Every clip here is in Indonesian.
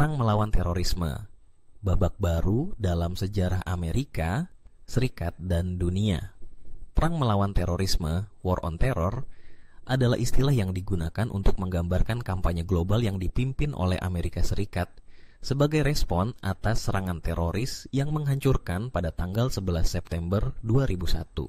Perang melawan terorisme, babak baru dalam sejarah Amerika Serikat dan dunia. Perang melawan terorisme, War on Terror, adalah istilah yang digunakan untuk menggambarkan kampanye global yang dipimpin oleh Amerika Serikat sebagai respon atas serangan teroris yang menghancurkan pada tanggal 11 September 2001.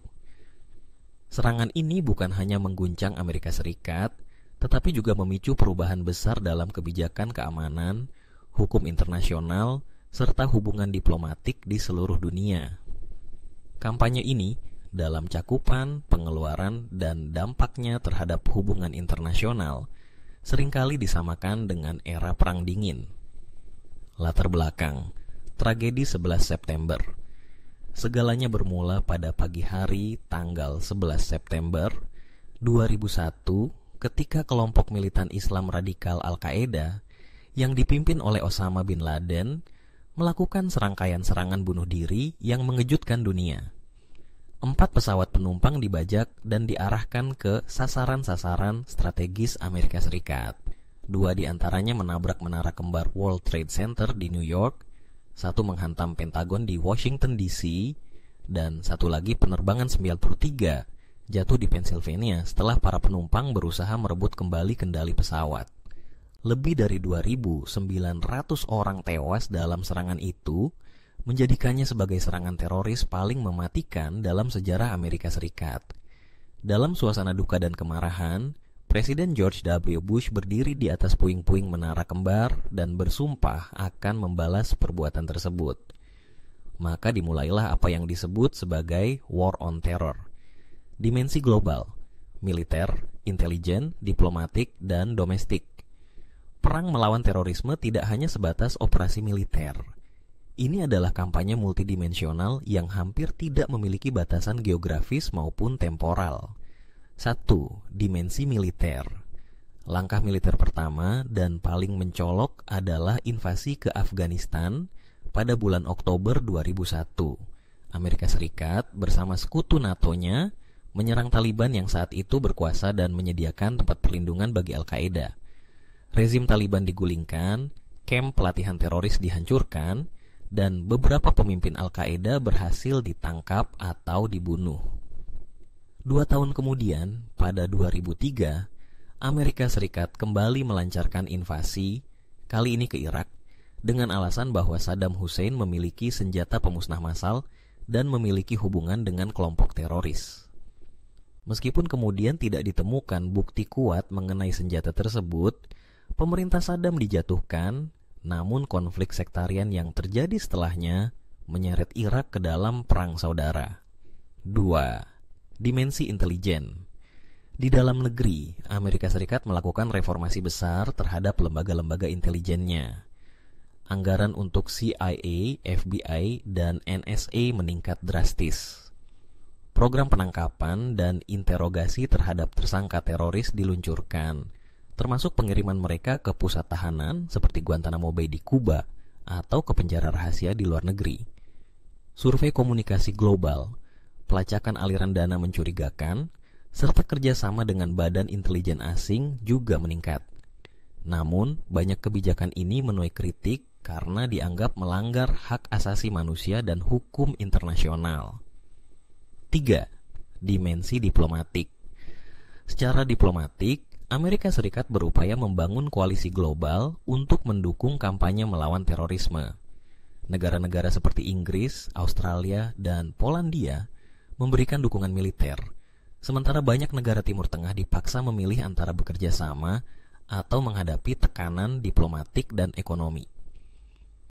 Serangan ini bukan hanya mengguncang Amerika Serikat, tetapi juga memicu perubahan besar dalam kebijakan keamanan, hukum internasional, serta hubungan diplomatik di seluruh dunia. Kampanye ini dalam cakupan, pengeluaran, dan dampaknya terhadap hubungan internasional seringkali disamakan dengan era Perang Dingin. Latar belakang, tragedi 11 September. Segalanya bermula pada pagi hari tanggal 11 September 2001 ketika kelompok militan Islam radikal Al-Qaeda yang dipimpin oleh Osama bin Laden melakukan serangkaian serangan bunuh diri yang mengejutkan dunia. 4 pesawat penumpang dibajak dan diarahkan ke sasaran-sasaran strategis Amerika Serikat. 2 diantaranya menabrak menara kembar World Trade Center di New York, 1 menghantam Pentagon di Washington DC, dan 1 lagi penerbangan 93 jatuh di Pennsylvania setelah para penumpang berusaha merebut kembali kendali pesawat. Lebih dari 2.900 orang tewas dalam serangan itu, menjadikannya sebagai serangan teroris paling mematikan dalam sejarah Amerika Serikat. Dalam suasana duka dan kemarahan, Presiden George W. Bush berdiri di atas puing-puing menara kembar dan bersumpah akan membalas perbuatan tersebut. Maka dimulailah apa yang disebut sebagai War on Terror. Dimensi global, militer, intelijen, diplomatik, dan domestik. Perang melawan terorisme tidak hanya sebatas operasi militer. Ini adalah kampanye multidimensional yang hampir tidak memiliki batasan geografis maupun temporal. 1. Dimensi militer. Langkah militer pertama dan paling mencolok adalah invasi ke Afghanistan pada bulan Oktober 2001. Amerika Serikat bersama sekutu NATO-nya menyerang Taliban yang saat itu berkuasa dan menyediakan tempat perlindungan bagi Al-Qaeda. Rezim Taliban digulingkan, kamp pelatihan teroris dihancurkan, dan beberapa pemimpin Al-Qaeda berhasil ditangkap atau dibunuh. 2 tahun kemudian, pada 2003, Amerika Serikat kembali melancarkan invasi, kali ini ke Irak, dengan alasan bahwa Saddam Hussein memiliki senjata pemusnah massal dan memiliki hubungan dengan kelompok teroris. Meskipun kemudian tidak ditemukan bukti kuat mengenai senjata tersebut, pemerintah Saddam dijatuhkan, namun konflik sektarian yang terjadi setelahnya menyeret Irak ke dalam perang saudara. 2. Dimensi intelijen. Di dalam negeri, Amerika Serikat melakukan reformasi besar terhadap lembaga-lembaga intelijennya. Anggaran untuk CIA, FBI, dan NSA meningkat drastis. Program penangkapan dan interogasi terhadap tersangka teroris diluncurkan, termasuk pengiriman mereka ke pusat tahanan seperti Guantanamo Bay di Kuba atau ke penjara rahasia di luar negeri. Survei komunikasi global, pelacakan aliran dana mencurigakan, serta kerjasama dengan badan intelijen asing juga meningkat. Namun, banyak kebijakan ini menuai kritik karena dianggap melanggar hak asasi manusia dan hukum internasional. 3. Dimensi diplomatik. Secara diplomatik, Amerika Serikat berupaya membangun koalisi global untuk mendukung kampanye melawan terorisme. Negara-negara seperti Inggris, Australia, dan Polandia memberikan dukungan militer, sementara banyak negara Timur Tengah dipaksa memilih antara bekerja sama atau menghadapi tekanan diplomatik dan ekonomi.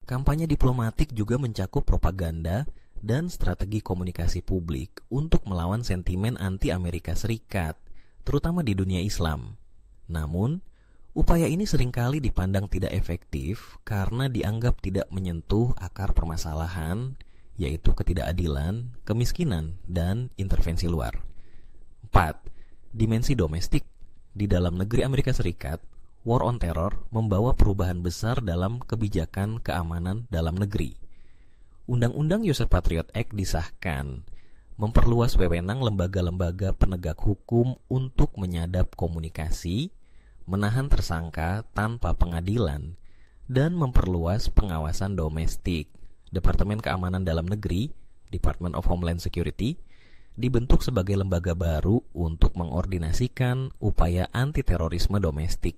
Kampanye diplomatik juga mencakup propaganda dan strategi komunikasi publik untuk melawan sentimen anti-Amerika Serikat, terutama di dunia Islam. Namun, upaya ini seringkali dipandang tidak efektif karena dianggap tidak menyentuh akar permasalahan, yaitu ketidakadilan, kemiskinan, dan intervensi luar. 4. Dimensi domestik. Di dalam negeri Amerika Serikat, War on Terror membawa perubahan besar dalam kebijakan keamanan dalam negeri. Undang-Undang User Patriot Act disahkan, memperluas wewenang lembaga-lembaga penegak hukum untuk menyadap komunikasi, menahan tersangka tanpa pengadilan, dan memperluas pengawasan domestik. Departemen Keamanan Dalam Negeri, Department of Homeland Security, dibentuk sebagai lembaga baru untuk mengordinasikan upaya anti-terorisme domestik.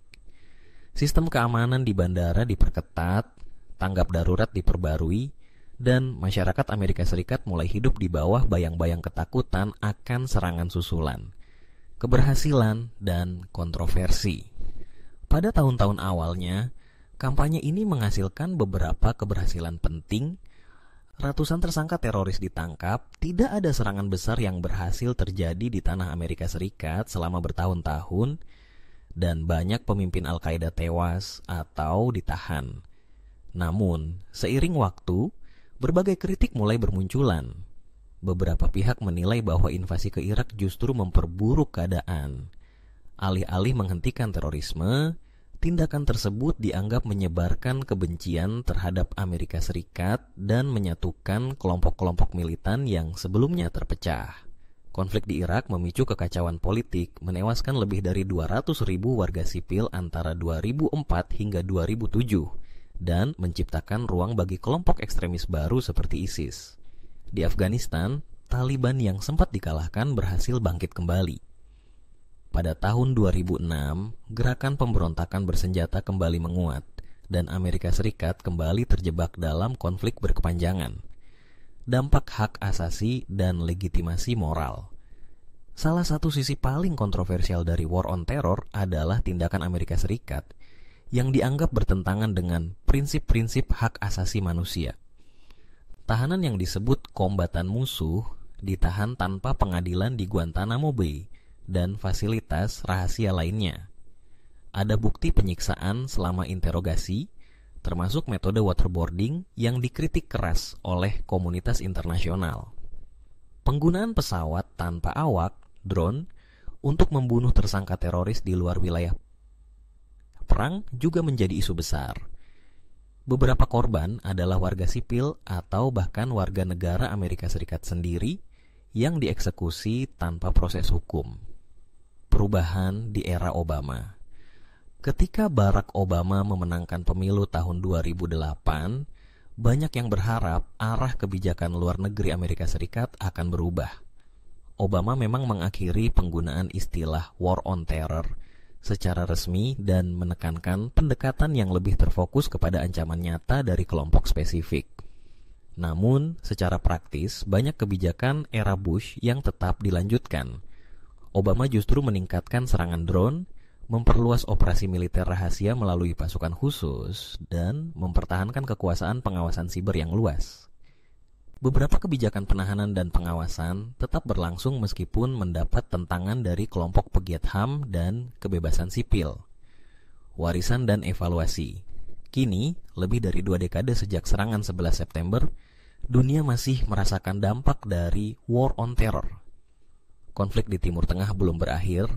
Sistem keamanan di bandara diperketat, tanggap darurat diperbarui, dan masyarakat Amerika Serikat mulai hidup di bawah bayang-bayang ketakutan akan serangan susulan, keberhasilan, dan kontroversi. Pada tahun-tahun awalnya, kampanye ini menghasilkan beberapa keberhasilan penting. Ratusan tersangka teroris ditangkap, tidak ada serangan besar yang berhasil terjadi di tanah Amerika Serikat selama bertahun-tahun, dan banyak pemimpin Al-Qaeda tewas atau ditahan. Namun, seiring waktu, berbagai kritik mulai bermunculan. Beberapa pihak menilai bahwa invasi ke Irak justru memperburuk keadaan. Alih-alih menghentikan terorisme, tindakan tersebut dianggap menyebarkan kebencian terhadap Amerika Serikat dan menyatukan kelompok-kelompok militan yang sebelumnya terpecah. Konflik di Irak memicu kekacauan politik, menewaskan lebih dari 200.000 warga sipil antara 2004 hingga 2007. Dan menciptakan ruang bagi kelompok ekstremis baru seperti ISIS. Di Afghanistan, Taliban yang sempat dikalahkan berhasil bangkit kembali. Pada tahun 2006, gerakan pemberontakan bersenjata kembali menguat, dan Amerika Serikat kembali terjebak dalam konflik berkepanjangan. Dampak hak asasi dan legitimasi moral. Salah satu sisi paling kontroversial dari War on Terror adalah tindakan Amerika Serikat yang dianggap bertentangan dengan prinsip-prinsip hak asasi manusia. Tahanan yang disebut kombatan musuh ditahan tanpa pengadilan di Guantanamo Bay dan fasilitas rahasia lainnya. Ada bukti penyiksaan selama interogasi, termasuk metode waterboarding yang dikritik keras oleh komunitas internasional. Penggunaan pesawat tanpa awak, drone, untuk membunuh tersangka teroris di luar wilayah perang juga menjadi isu besar. Beberapa korban adalah warga sipil atau bahkan warga negara Amerika Serikat sendiri yang dieksekusi tanpa proses hukum. Perubahan di era Obama. Ketika Barack Obama memenangkan pemilu tahun 2008, banyak yang berharap arah kebijakan luar negeri Amerika Serikat akan berubah. Obama memang mengakhiri penggunaan istilah War on Terror secara resmi dan menekankan pendekatan yang lebih terfokus kepada ancaman nyata dari kelompok spesifik. Namun, secara praktis, banyak kebijakan era Bush yang tetap dilanjutkan. Obama justru meningkatkan serangan drone, memperluas operasi militer rahasia melalui pasukan khusus, dan mempertahankan kekuasaan pengawasan siber yang luas. Beberapa kebijakan penahanan dan pengawasan tetap berlangsung meskipun mendapat tentangan dari kelompok pegiat HAM dan kebebasan sipil. Warisan dan evaluasi. Kini, lebih dari 2 dekade sejak serangan 11 September, dunia masih merasakan dampak dari War on Terror. Konflik di Timur Tengah belum berakhir,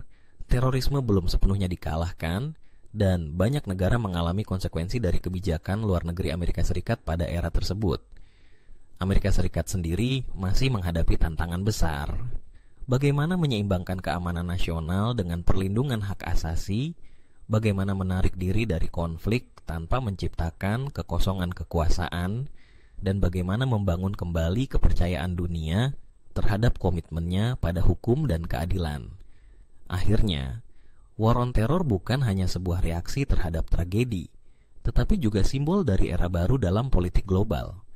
terorisme belum sepenuhnya dikalahkan, dan banyak negara mengalami konsekuensi dari kebijakan luar negeri Amerika Serikat pada era tersebut. Amerika Serikat sendiri masih menghadapi tantangan besar. Bagaimana menyeimbangkan keamanan nasional dengan perlindungan hak asasi, bagaimana menarik diri dari konflik tanpa menciptakan kekosongan kekuasaan, dan bagaimana membangun kembali kepercayaan dunia terhadap komitmennya pada hukum dan keadilan. Akhirnya, War on Terror bukan hanya sebuah reaksi terhadap tragedi, tetapi juga simbol dari era baru dalam politik global.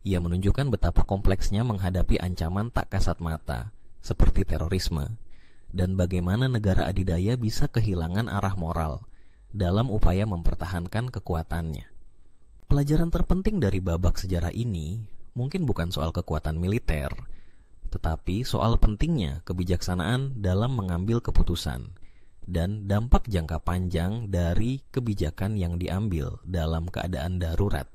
Ia menunjukkan betapa kompleksnya menghadapi ancaman tak kasat mata, seperti terorisme, dan bagaimana negara adidaya bisa kehilangan arah moral dalam upaya mempertahankan kekuatannya. Pelajaran terpenting dari babak sejarah ini mungkin bukan soal kekuatan militer, tetapi soal pentingnya kebijaksanaan dalam mengambil keputusan dan dampak jangka panjang dari kebijakan yang diambil dalam keadaan darurat.